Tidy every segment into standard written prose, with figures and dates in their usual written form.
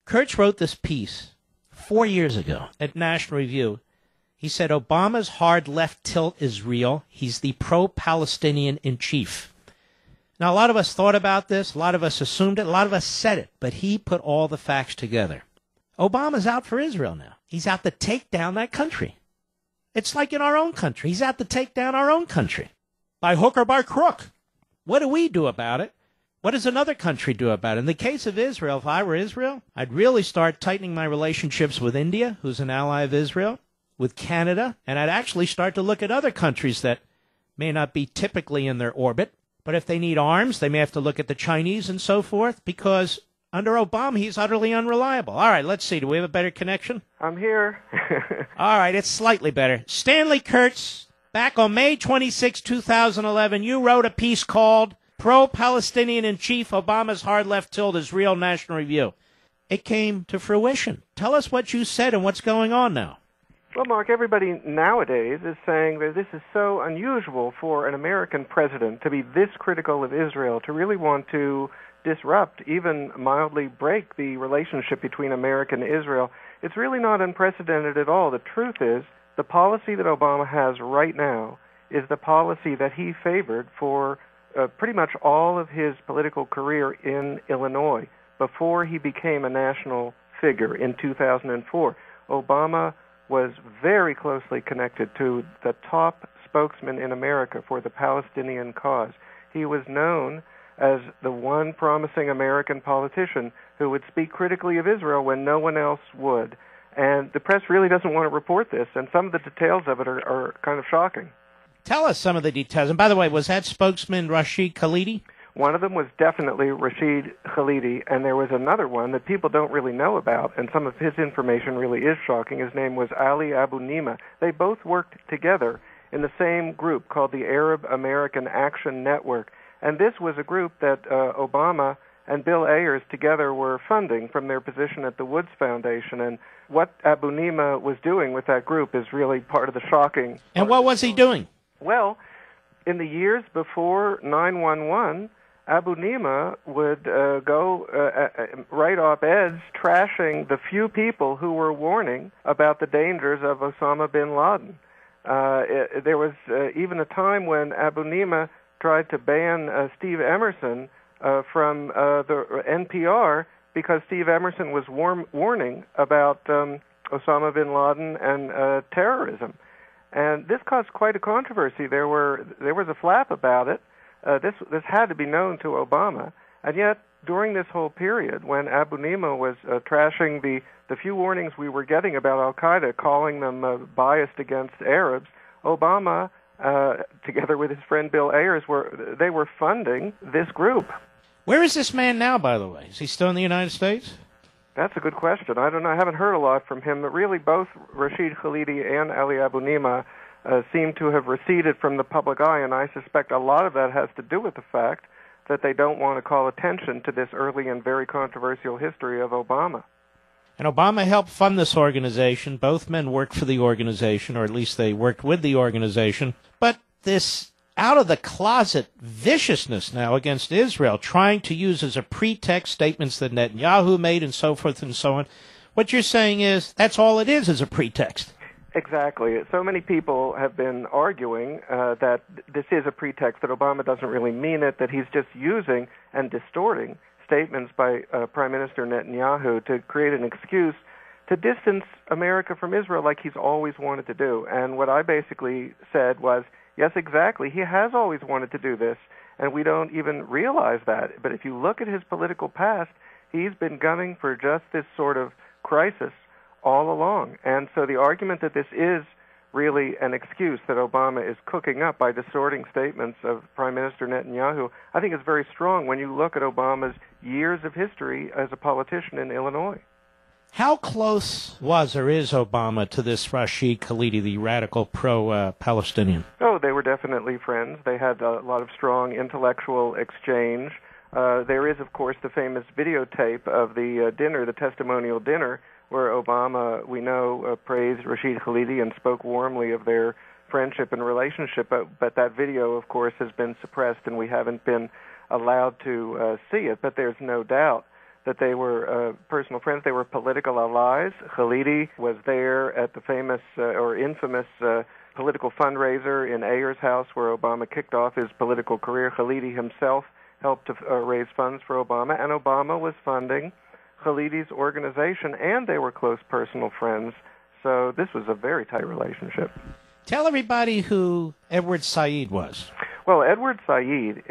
Kurtz wrote this piece 4 years ago at National Review. He said Obama's hard left tilt is real. He's the pro-Palestinian in chief. Now, a lot of us thought about this. A lot of us assumed it. A lot of us said it. But he put all the facts together. Obama's out for Israel now. He's out to take down that country. It's like in our own country. He's out to take down our own country. By hook or by crook. What do we do about it? What does another country do about it? In the case of Israel, if I were Israel, I'd really start tightening my relationships with India, who's an ally of Israel, with Canada, and I'd actually start to look at other countries that may not be typically in their orbit. But if they need arms, they may have to look at the Chinese and so forth, because under Obama, he's utterly unreliable. All right, let's see. Do we have a better connection? I'm here. All right, it's slightly better. Stanley Kurtz, back on May 26, 2011, you wrote a piece called Pro-Palestinian in Chief, Obama's Hard Left Tilt is Real, National Review. It came to fruition. Tell us what you said and what's going on now. Well, Mark, everybody nowadays is saying that this is so unusual for an American president to be this critical of Israel, to really want to disrupt, even mildly break the relationship between America and Israel. It's really not unprecedented at all. The truth is, the policy that Obama has right now is the policy that he favored for pretty much all of his political career in Illinois before he became a national figure in 2004. Obama was very closely connected to the top spokesman in America for the Palestinian cause. He was known as the one promising American politician who would speak critically of Israel when no one else would. And the press really doesn't want to report this, and some of the details of it are kind of shocking. Tell us some of the details. And by the way, was that spokesman Rashid Khalidi? One of them was definitely Rashid Khalidi, and there was another one that people don't really know about, and some of his information really is shocking. His name was Ali Abu Nima. They both worked together in the same group called the Arab American Action Network, and this was a group that Obama and Bill Ayers together were funding from their position at the Woods Foundation, and what Abu Nima was doing with that group is really part of the shocking. And what was he doing? Well, in the years before 9/11, Abu Nima would write op-eds trashing the few people who were warning about the dangers of Osama bin Laden. There was even a time when Abu Nima tried to ban Steve Emerson from the NPR because Steve Emerson was warning about Osama bin Laden and terrorism. And this caused quite a controversy. There was a flap about it. This had to be known to Obama, and yet during this whole period, when Abu Nima was trashing the few warnings we were getting about Al Qaeda, calling them biased against Arabs, Obama, together with his friend Bill Ayers, were funding this group. Where is this man now, by the way? Is he still in the United States? That's a good question. I don't know. I haven't heard a lot from him. But really, both Rashid Khalidi and Ali Abu Nima seem to have receded from the public eye, and I suspect a lot of that has to do with the fact that they don't want to call attention to this early and very controversial history of Obama. And Obama helped fund this organization. Both men worked for the organization, or at least they worked with the organization. But this out-of-the-closet viciousness now against Israel, trying to use as a pretext statements that Netanyahu made and so forth and so on, what you're saying is that's all it is a pretext. Exactly. So many people have been arguing that this is a pretext, that Obama doesn't really mean it, that he's just using and distorting statements by Prime Minister Netanyahu to create an excuse to distance America from Israel like he's always wanted to do. And what I basically said was, yes, exactly, he has always wanted to do this, and we don't even realize that. But if you look at his political past, he's been gunning for just this sort of crisis all along. And so the argument that this is really an excuse that Obama is cooking up by distorting statements of Prime Minister Netanyahu, I think is very strong when you look at Obama's years of history as a politician in Illinois. How close was or is Obama to this Rashid Khalidi, the radical pro-Palestinian? Oh, they were definitely friends. They had a lot of strong intellectual exchange. There is, of course, the famous videotape of the dinner, the testimonial dinner, where Obama, we know, praised Rashid Khalidi and spoke warmly of their friendship and relationship. But that video, of course, has been suppressed, and we haven't been allowed to see it. But there's no doubt that they were personal friends. They were political allies. Khalidi was there at the famous or infamous political fundraiser in Ayer's house where Obama kicked off his political career. Khalidi himself helped to raise funds for Obama, and Obama was funding Khalidi's organization, and they were close personal friends. So this was a very tight relationship. Tell everybody who Edward Said was. Well, Edward Said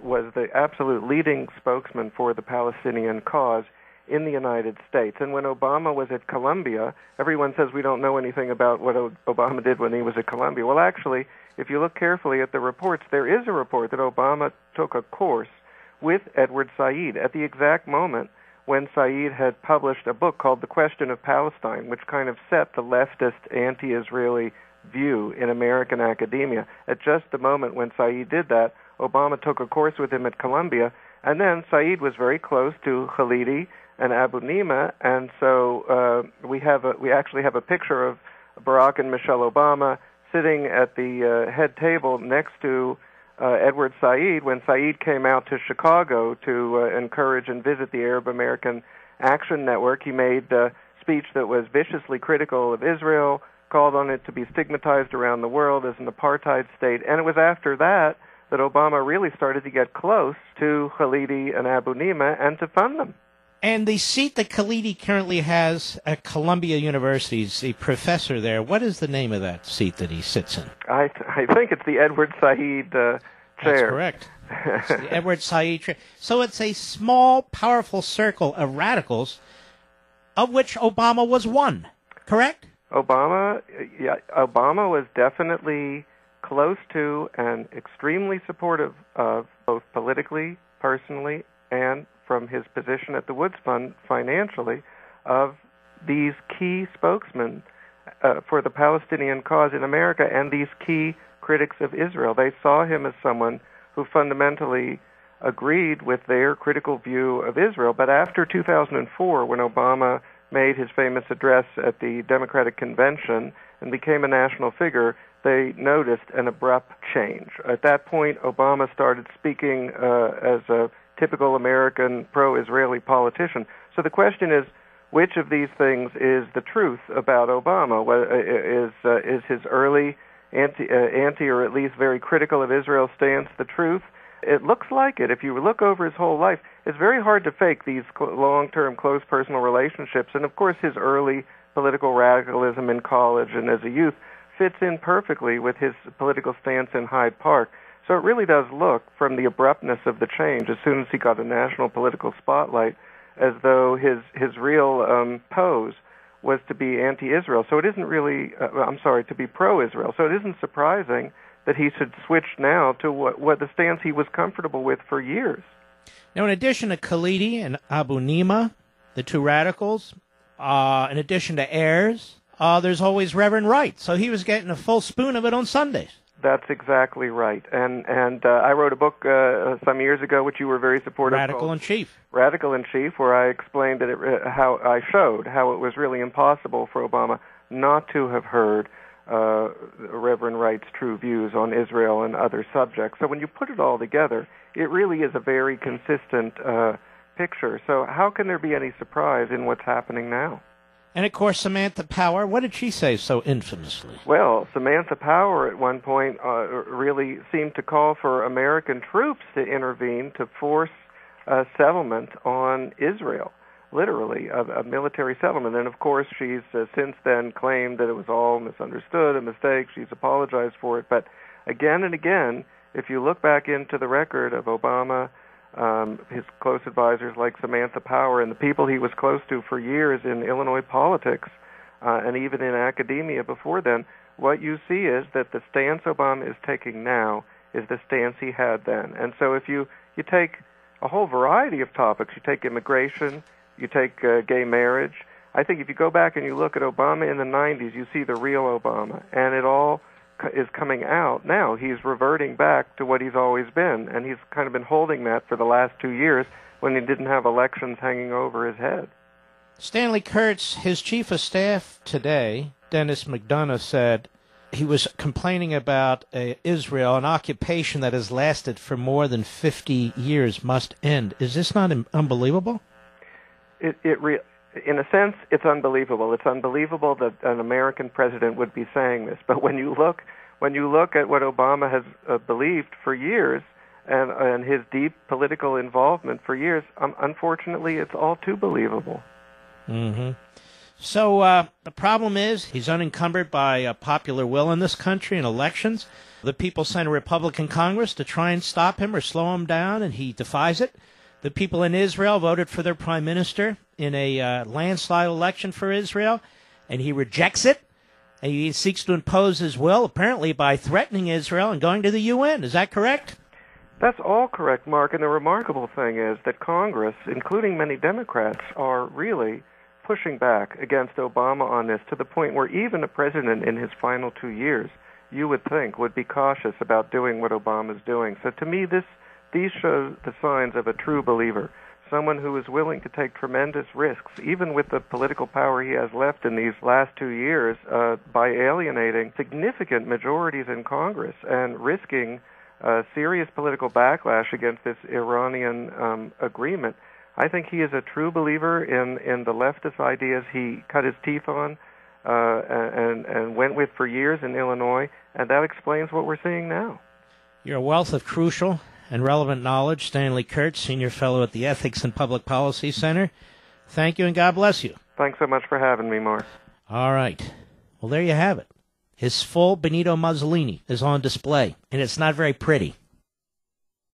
was the absolute leading spokesman for the Palestinian cause in the United States. And when Obama was at Columbia, everyone says we don't know anything about what Obama did when he was at Columbia. Well, actually, if you look carefully at the reports, there is a report that Obama took a course with Edward Said at the exact moment when Said had published a book called The Question of Palestine, which kind of set the leftist anti-Israeli view in American academia. At just the moment when Said did that, Obama took a course with him at Columbia, and then Said was very close to Khalidi and Abu Nima, and so we actually have a picture of Barack and Michelle Obama sitting at the head table next to Edward Said when Said came out to Chicago to encourage and visit the Arab American Action Network. He made a speech that was viciously critical of Israel, called on it to be stigmatized around the world as an apartheid state, and it was after that that Obama really started to get close to Khalidi and Abu Nima and to fund them. And the seat that Khalidi currently has at Columbia University, he's a professor there. What is the name of that seat that he sits in? I think it's the Edward Said chair. That's correct. It's the Edward Said chair. So it's a small, powerful circle of radicals, of which Obama was one, correct? Obama was definitely close to and extremely supportive of, both politically, personally, and from his position at the Woods Fund financially, of these key spokesmen for the Palestinian cause in America and these key critics of Israel. They saw him as someone who fundamentally agreed with their critical view of Israel. But after 2004, when Obama made his famous address at the Democratic Convention and became a national figure, they noticed an abrupt change. At that point, Obama started speaking as a typical American pro-Israeli politician. So the question is, which of these things is the truth about Obama? Is his early anti or at least very critical of Israel stance the truth? It looks like it. If you look over his whole life, it's very hard to fake these long-term, close personal relationships. And of course, his early political radicalism in college and as a youth fits in perfectly with his political stance in Hyde Park. So it really does look, from the abruptness of the change, as soon as he got a national political spotlight, as though his real pose was to be anti-Israel. So it isn't really, to be pro-Israel. So it isn't surprising that he should switch now to what the stance he was comfortable with for years. Now, in addition to Khalidi and Abu Nima, the two radicals, in addition to Ayers, there's always Reverend Wright. So he was getting a full spoon of it on Sundays. That's exactly right. And I wrote a book some years ago, which you were very supportive of. Radical in Chief. Radical in Chief, where I explained that how I showed how it was really impossible for Obama not to have heard Reverend Wright's true views on Israel and other subjects. So when you put it all together, it really is a very consistent picture. So how can there be any surprise in what's happening now? And, of course, Samantha Power, what did she say so infamously? Well, Samantha Power at one point really seemed to call for American troops to intervene to force a settlement on Israel, literally, a military settlement. And, of course, she's since then claimed that it was all misunderstood, a mistake. She's apologized for it. But again and again, if you look back into the record of Obama, his close advisors like Samantha Power and the people he was close to for years in Illinois politics and even in academia before then, what you see is that the stance Obama is taking now is the stance he had then. And so if you take a whole variety of topics, you take immigration, you take gay marriage, I think if you go back and you look at Obama in the 90s, you see the real Obama, and it all is coming out now. He's reverting back to what he's always been, and he's kind of been holding that for the last 2 years when he didn't have elections hanging over his head. Stanley Kurtz, his chief of staff today, Dennis McDonough, said he was complaining about Israel, an occupation that has lasted for more than 50 years, must end. Is this not unbelievable? In a sense, it's unbelievable. It's unbelievable that an American president would be saying this. But when you look at what Obama has believed for years, and his deep political involvement for years, unfortunately, it's all too believable. Mm-hmm. So the problem is he's unencumbered by popular will in this country in elections. The people sent a Republican Congress to try and stop him or slow him down, and he defies it. The people in Israel voted for their prime minister in a landslide election for Israel, and he rejects it. And he seeks to impose his will, apparently by threatening Israel and going to the UN. Is that correct? That's all correct, Mark. And the remarkable thing is that Congress, including many Democrats, are really pushing back against Obama on this to the point where even a president in his final 2 years, you would think, would be cautious about doing what Obama's doing. So to me, these show the signs of a true believer, someone who is willing to take tremendous risks, even with the political power he has left in these last 2 years, by alienating significant majorities in Congress and risking serious political backlash against this Iranian agreement. I think he is a true believer in the leftist ideas he cut his teeth on and went with for years in Illinois, and that explains what we're seeing now. You're a wealth of crucial and relevant knowledge, Stanley Kurtz, Senior Fellow at the Ethics and Public Policy Center. Thank you, and God bless you. Thanks so much for having me, Mark. All right. Well, there you have it. His full Benito Mussolini is on display, and it's not very pretty.